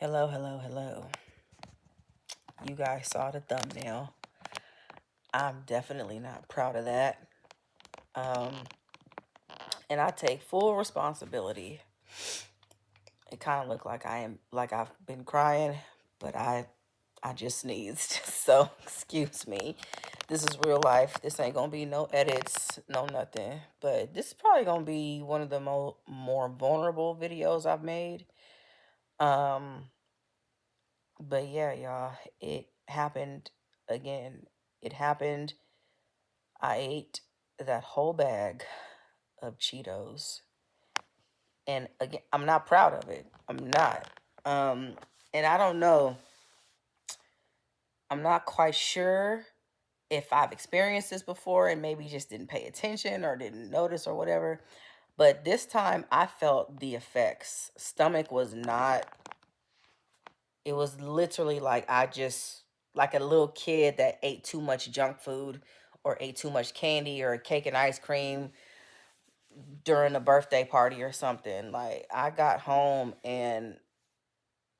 Hello, hello, hello. You guys saw the thumbnail. I'm definitely not proud of that. Um, and I take full responsibility. It kind of looked like I've been crying, but I just sneezed. So, excuse me. This is real life. This ain't gonna be no edits, no nothing. But this is probably gonna be one of the more vulnerable videos I've made. Um, but yeah, y'all, it happened again. It happened. I ate that whole bag of Cheetos. And again, I'm not proud of it. I'm not. Um, and I don't know. I'm not quite sure if I've experienced this before and maybe just didn't pay attention or didn't notice or whatever. But this time I felt the effects. Stomach was not, it was literally like like a little kid that ate too much junk food or ate too much candy or cake and ice cream during a birthday party or something. Like I got home and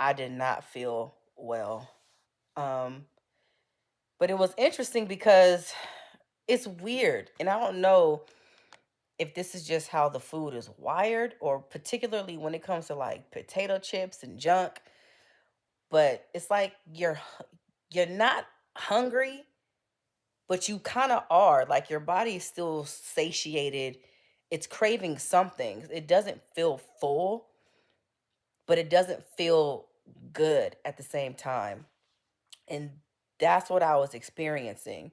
I did not feel well. Um, but it was interesting because it's weird, and I don't know if this is just how the food is wired, or particularly when it comes to like potato chips and junk. But it's like you're not hungry, but you kind of are. Like your body is still satiated. It's craving something. It doesn't feel full, but it doesn't feel good at the same time. And that's what I was experiencing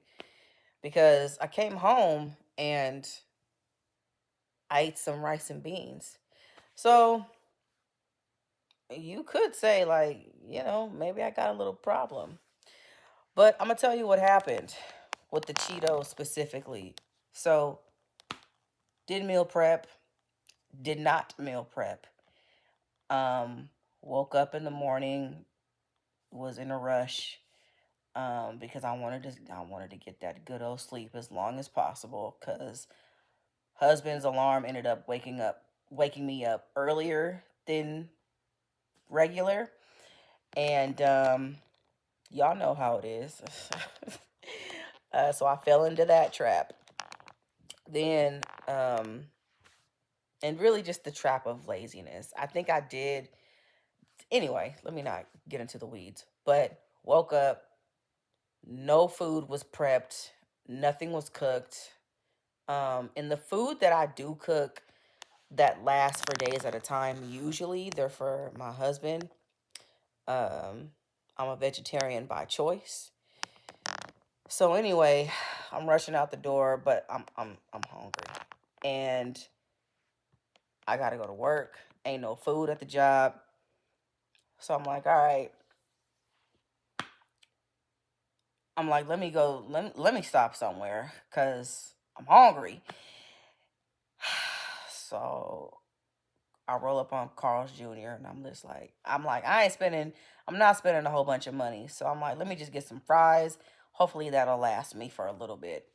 because I came home and I ate some rice and beans. So you could say, like, maybe I got a little problem. But I'm going to tell you what happened with the Cheetos specifically. So, did meal prep, did not meal prep. Um, Woke up in the morning, was in a rush, because I wanted to get that good old sleep as long as possible because husband's alarm ended up waking me up earlier than regular, and y'all know how it is. So I fell into that trap. Then and really just the trap of laziness. I think I did. Anyway, let me not get into the weeds. But woke up, no food was prepped, nothing was cooked. And the food that I do cook that lasts for days at a time, usually they're for my husband. Um, I'm a vegetarian by choice. So anyway, I'm rushing out the door, but I'm hungry. And I gotta go to work. Ain't no food at the job. So I'm like, all right. I'm like, let me go, let me stop somewhere because I'm hungry. So I roll up on Carl's Jr. and I'm like, I'm not spending a whole bunch of money. So I'm like, let me just get some fries. Hopefully that'll last me for a little bit.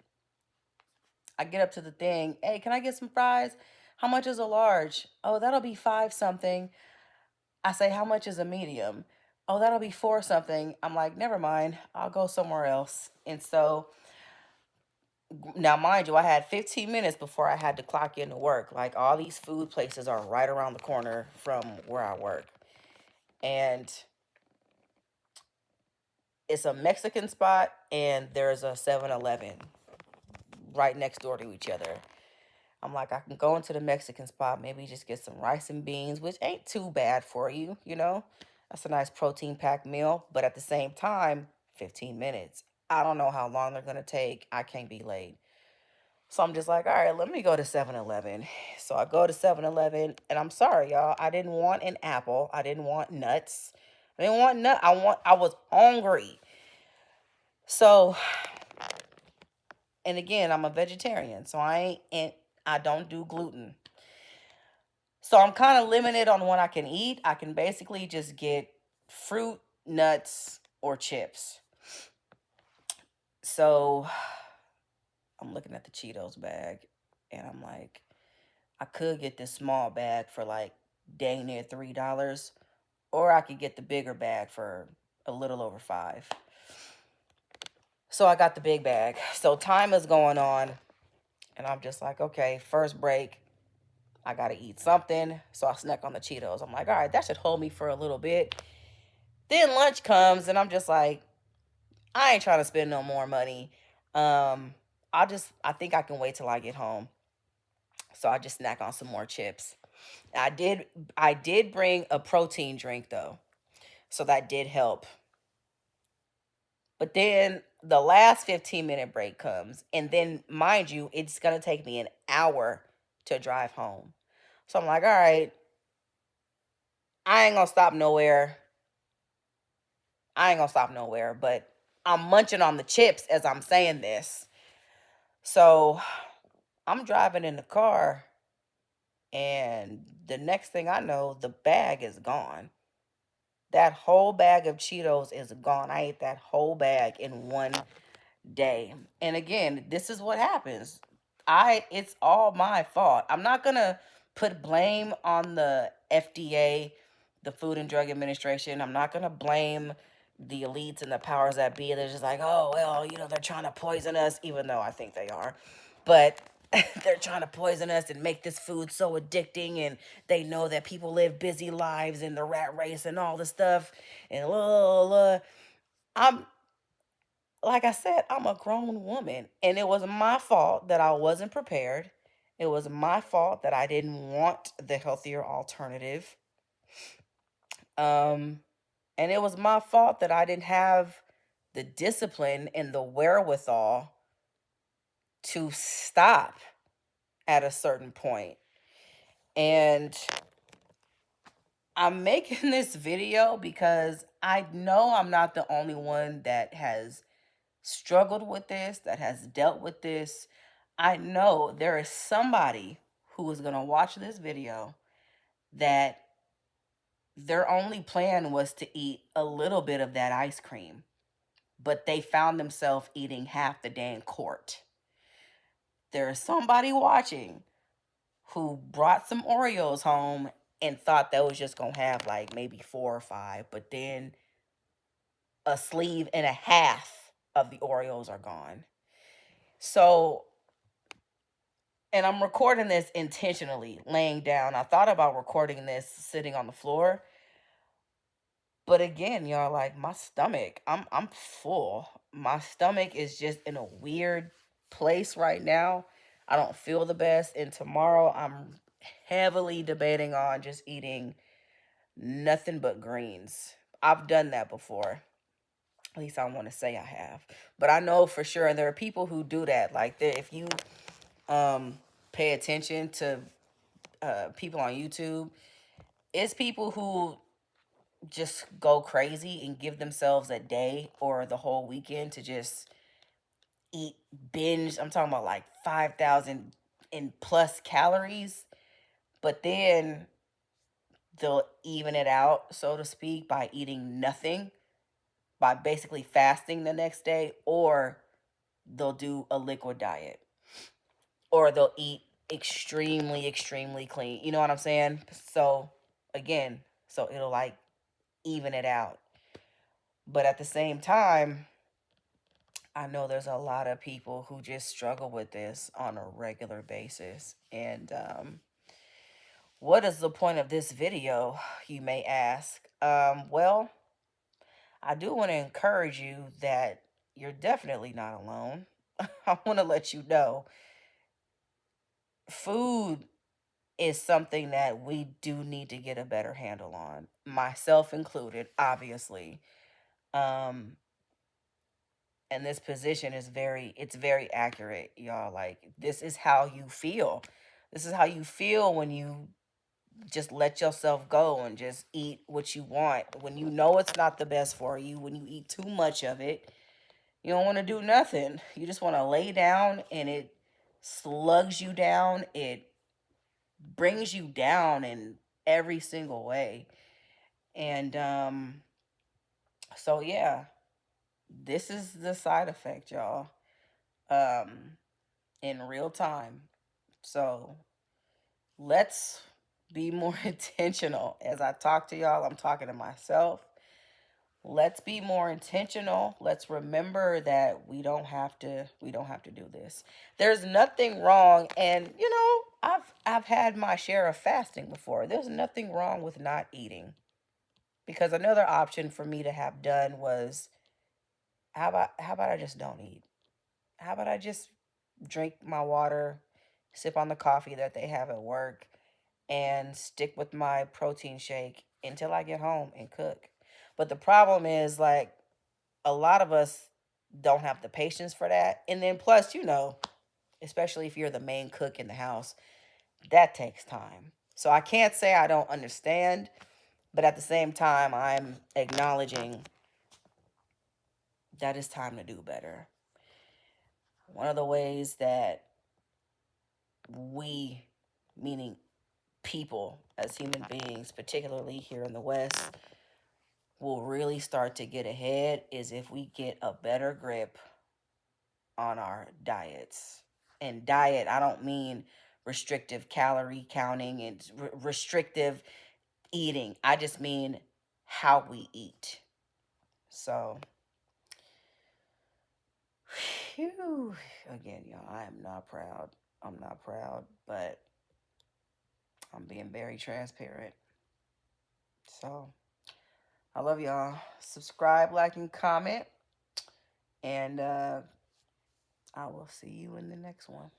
I get up to the thing. Hey, can I get some fries? How much is a large? Oh, that'll be five something. I say, how much is a medium? Oh, that'll be four something. I'm like, never mind. I'll go somewhere else. And so now, mind you, I had 15 minutes before I had to clock into work. Like all these food places are right around the corner from where I work. And it's a Mexican spot and there's a 7-Eleven right next door to each other. I'm like, I can go into the Mexican spot, maybe just get some rice and beans, which ain't too bad for you, you know? That's a nice protein packed meal. But at the same time, 15 minutes. I don't know how long they're going to take. I can't be late. So I'm just like, all right, let me go to 7-Eleven. So I go to 7-Eleven, and I'm sorry, y'all. I didn't want an apple. I didn't want nuts. I didn't want nut. I was hungry. So, and again, I'm a vegetarian, so I don't do gluten. So I'm kind of limited on what I can eat. I can basically just get fruit, nuts, or chips. So I'm looking at the Cheetos bag and I'm like, I could get this small bag for like dang near $3, or I could get the bigger bag for a little over 5. So I got the big bag. So time is going on, and I'm just like, okay, first break, I gotta eat something. So I snack on the Cheetos. I'm like, all right, that should hold me for a little bit. Then lunch comes, and I'm just like, I ain't trying to spend no more money. Um, I think I can wait till I get home. So I just snack on some more chips. I did I did bring a protein drink though. So that did help. But then the last 15-minute break comes, and then mind you, it's gonna take me an hour to drive home. So I'm like, all right, I ain't gonna stop nowhere. I ain't gonna stop nowhere, but I'm munching on the chips as I'm saying this. So I'm driving in the car, and the next thing I know, the bag is gone. That whole bag of Cheetos is gone. I ate that whole bag in one day. And again, this is what happens. It's all my fault. I'm not going to put blame on the FDA, the Food and Drug Administration. I'm not going to blame the elites and the powers that be. They're just like, "Oh, well, they're trying to poison us," even though I think they are. But they're trying to poison us and make this food so addicting, and they know that people live busy lives and the rat race and all this stuff and blah, blah, blah. I'm like I said, I'm a grown woman, and it was my fault that I wasn't prepared. It was my fault that I didn't want the healthier alternative. Um, and it was my fault that I didn't have the discipline and the wherewithal to stop at a certain point. And I'm making this video because I know I'm not the only one that has struggled with this, that has dealt with this. I know there is somebody who is going to watch this video that their only plan was to eat a little bit of that ice cream, but they found themselves eating half the dang quart. There is somebody watching who brought some Oreos home and thought that was just going to have like maybe 4 or 5, but then a sleeve and a half of the Oreos are gone. So, and I'm recording this intentionally, laying down. I thought about recording this sitting on the floor, but again, y'all, like my stomach, I'm full. My stomach is just in a weird place right now. I don't feel the best, and tomorrow I'm heavily debating on just eating nothing but greens. I've done that before. At least I want to say I have. But I know for sure, and there are people who do that. Like if you um pay attention to people on YouTube, it's people who just go crazy and give themselves a day or the whole weekend to just eat binge. I'm talking about like 5,000 and plus calories, but then they'll even it out, so to speak, by eating nothing, by basically fasting the next day, or they'll do a liquid diet, or they'll eat extremely clean. You know what I'm saying? So again, so it'll like even it out. But at the same time, I know there's a lot of people who just struggle with this on a regular basis. And what is the point of this video, you may ask? Well, I do want to encourage you that you're definitely not alone. I want to let you know food is something that we do need to get a better handle on, myself included, obviously. Um, and this position is very accurate, y'all. Like, this is how you feel. This is how you feel when you just let yourself go and just eat what you want. When you know it's not the best for you, when you eat too much of it, you don't want to do nothing. You just want to lay down, and it slugs you down. It brings you down in every single way. And so yeah, this is the side effect, y'all. Um in real time. So let's Be more intentional. As I talk to y'all, I'm talking to myself. Let's be more intentional. Let's remember that we don't have to do this. There's nothing wrong, and I've had my share of fasting before. There's nothing wrong with not eating. Because another option for me to have done was, how about I just don't eat? How about I just drink my water, sip on the coffee that they have at work, and stick with my protein shake until I get home and cook. But the problem is, like, a lot of us don't have the patience for that. And then plus, especially if you're the main cook in the house, that takes time. So I can't say I don't understand, but at the same time, I'm acknowledging that it's time to do better. One of the ways that we, meaning people as human beings, particularly here in the West, will really start to get ahead is if we get a better grip on our diets. And diet, I don't mean restrictive calorie counting and restrictive eating. I just mean how we eat. So, whew, again, y'all, I am not proud. I'm not proud, but I'm being very transparent. So, I love y'all. Subscribe, like, and comment. And I will see you in the next one.